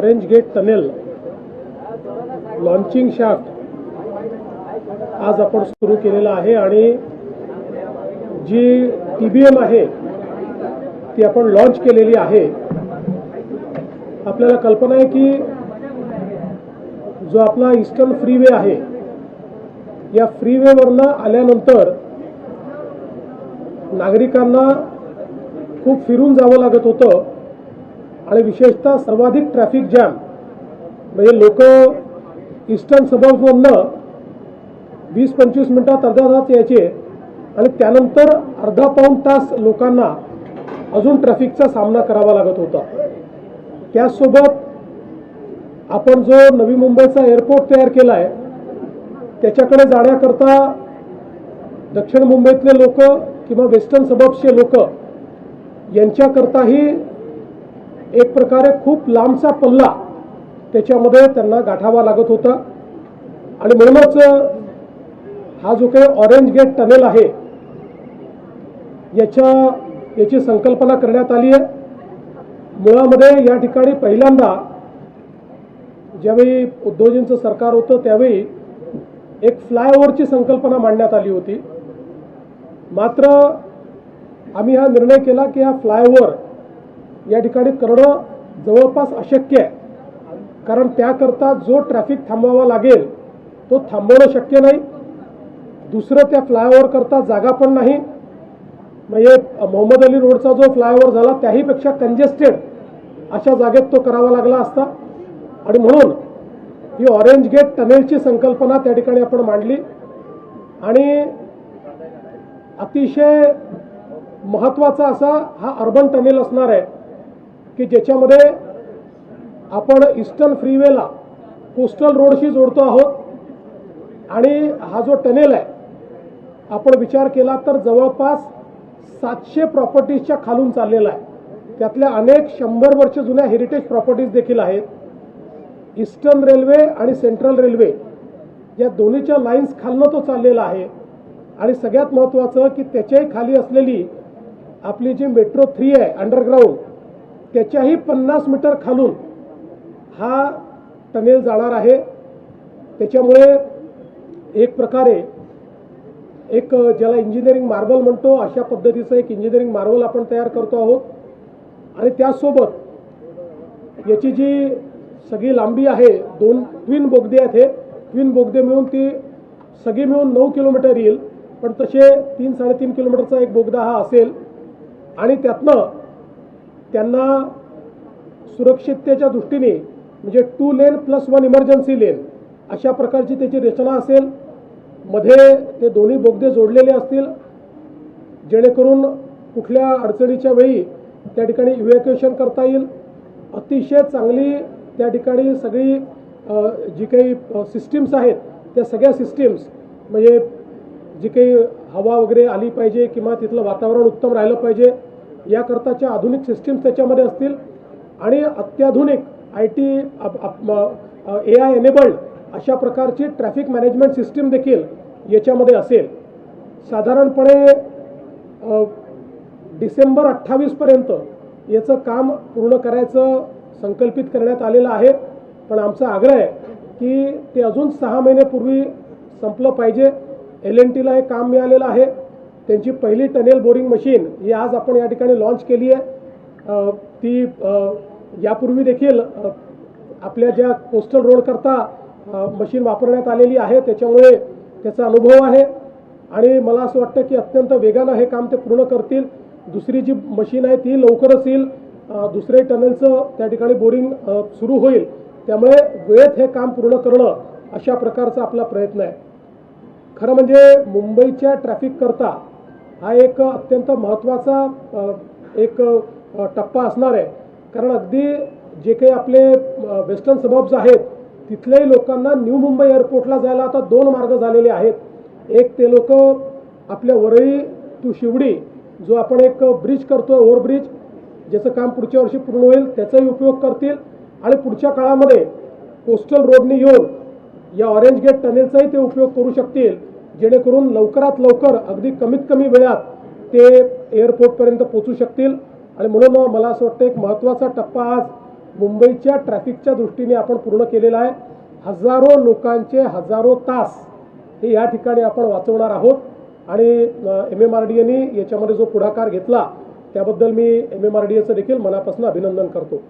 Orange gate tunnel launching shaft आज आपण सुरू केलेला आहे आणि जी TBM आहे ती आपण लॉन्च केलेली आहे। आपल्याला कल्पना आहे की जो आपला ईस्टर्न फ्रीवे आहे या फ्रीवेवरनं आल्यानंतर नागरिकांना खूप फिरून जावं लागत होतं आणि विशेषतः सर्वाधिक ट्रॅफिक जॅम म्हणजे लोक ईस्टर्न सबर्ब्समधनं 20-25 मिनिटात अर्धा तास यायचे आणि त्यानंतर अर्धा पाऊण तास लोकांना अजून ट्रॅफिकचा सामना करावा लागत होता। त्यासोबत आपण जो नवी मुंबईचा एअरपोर्ट तयार केला आहे त्याच्याकडे जाण्याकरता दक्षिण मुंबईतले लोक किंवा वेस्टर्न सबर्ब्सचे लोक यांच्याकरताही एक प्रकारे खूप लांबचा पल्ला त्याच्यामध्ये त्यांना गाठावा लागत होता आणि म्हणूनच हा जो काही ऑरेंज गेट टनेल आहे याची संकल्पना करण्यात आली आहे। मुळामध्ये या ठिकाणी पहिल्यांदा ज्यावेळी उद्धवजींचं सरकार होतं त्यावेळी एक फ्लायओव्हरची संकल्पना मांडण्यात आली होती, मात्र आम्ही हा निर्णय केला की हा फ्लायओव्हर या ठिकाणी करणं जवळपास अशक्य आहे, कारण त्याकरता जो ट्रॅफिक थांबवावा लागेल तो थांबवणं शक्य नाही। दुसरं त्या फ्लायओव्हर करता जागा पण नाही, म्हणजे मोहम्मद अली रोडचा जो फ्लायओव्हर झाला त्याहीपेक्षा कंजेस्टेड अशा जागेत तो करावा लागला असता आणि म्हणून ही ऑरेंज गेट टनेलची संकल्पना त्या ठिकाणी आपण मांडली आणि अतिशय महत्त्वाचा असा हा अर्बन टनेल असणार आहे की ज्याच्यामध्ये आपण ईस्टर्न फ्रीवेला कोस्टल रोडशी जोडतो आहोत आणि हा जो टनेल आहे आपण विचार केला तर जवळपास 700 प्रॉपर्टीजच्या खालून चाललेला आहे। त्यातल्या अनेक 100 वर्ष जुन्या हेरिटेज प्रॉपर्टीज देखील आहेत। ईस्टर्न रेल्वे आणि सेंट्रल रेल्वे या दोन्हीच्या लाईन्स खालनं तो चाललेला आहे आणि सगळ्यात महत्त्वाचं की त्याच्याही खाली असलेली आपली जी मेट्रो 3 आहे अंडरग्राऊंड त्याच्याही 50 मीटर खालून हा टनेल जाणार आहे। त्याच्यामुळे एक प्रकारे एक ज्याला इंजिनिअरिंग मार्वल म्हणतो अशा पद्धतीचं एक इंजिनिअरिंग मार्वल आपण तयार करतो आहोत आणि त्यासोबत याची जी सगळी लांबी आहे 2 ट्विन बोगदे आहेत। हे ट्विन बोगदे मिळून ती सगळी मिळून 9 किलोमीटर येईल, पण तसे 3-3.5 किलोमीटरचा एक बोगदा हा असेल आणि त्यातनं त्यांना सुरक्षिततेच्या दृष्टीने म्हणजे 2 लेन + 1 इमर्जन्सी लेन अशा प्रकारची त्याची रचना असेल। मध्ये ते दोन्ही बोगदे जोडलेले असतील जेणेकरून कुठल्या अडचणीच्या वेळी त्या ठिकाणी इव्हॅक्युएशन करता येईल। अतिशय चांगली त्या ठिकाणी सगळी जी काही सिस्टीम्स आहेत त्या सगळ्या सिस्टीम्स म्हणजे जी काही हवा वगैरे आली पाहिजे किंवा तिथलं वातावरण उत्तम राहिलं पाहिजे याकरताच्या आधुनिक सिस्टीम्स त्याच्यामध्ये असतील आणि अत्याधुनिक IT AI एनेबल्ड अशा प्रकारची ट्रॅफिक मॅनेजमेंट सिस्टीम देखील याच्यामध्ये असेल। साधारणपणे डिसेंबर 28 पर्यंत याचं काम पूर्ण करायचं संकल्पित करण्यात आलेलं आहे, पण आमचा आग्रह आहे की ते अजून 6 महिन्यापूर्वी संपलं पाहिजे। L&Tला हे काम मिळालेलं आहे, त्यांची पहिली टनेल बोरिंग मशीन ही आज आपण या ठिकाणी लॉन्च केली आहे। ती यापूर्वी देखील आपल्या ज्या कोस्टल रोड करता मशीन वापरण्यात आलेली आहे त्याच्यामुळे त्याचा अनुभव आहे आणि मला असं वाटतं की अत्यंत वेगानं हे काम ते पूर्ण करतील। दुसरी जी मशीन आहे ती लवकरच येईल, दुसरे टनेलचं त्या ठिकाणी बोरिंग सुरू होईल, त्यामुळे वेळेत हे काम पूर्ण करणं अशा प्रकारचा आपला प्रयत्न आहे। खरं म्हणजे मुंबईच्या ट्रॅफिक करता हा एक अत्यंत महत्त्वाचा एक टप्पा असणार आहे, कारण अगदी जे काही आपले वेस्टर्न सबर्ब्स आहेत तिथल्याही लोकांना न्यू मुंबई एअरपोर्टला जायला आता 2 मार्ग झालेले आहेत। एक ते लोक आपल्या वरळी टू शिवडी जो आपण एक ब्रिज करतो ओव्हरब्रिज ज्याचं काम पुढच्या वर्षी पूर्ण होईल त्याचाही उपयोग करतील आणि पुढच्या काळामध्ये कोस्टल रोडनी येऊन या ऑरेंज गेट टनेलचाही ते उपयोग करू शकतील, जेणेकरून लवकरात लवकर अगदी कमीत कमी वेळात ते एअरपोर्टपर्यंत पोहोचू शकतील। आणि म्हणून मला असं वाटतं एक महत्त्वाचा टप्पा आज मुंबईच्या ट्रॅफिकच्या दृष्टीने आपण पूर्ण केलेला आहे। हजारो लोकांचे हजारो तास हे या ठिकाणी आपण वाचवणार आहोत आणि MMRDAने याच्यामध्ये जो पुढाकार घेतला त्याबद्दल मी MMRDAचं देखील मनापासून अभिनंदन करतो।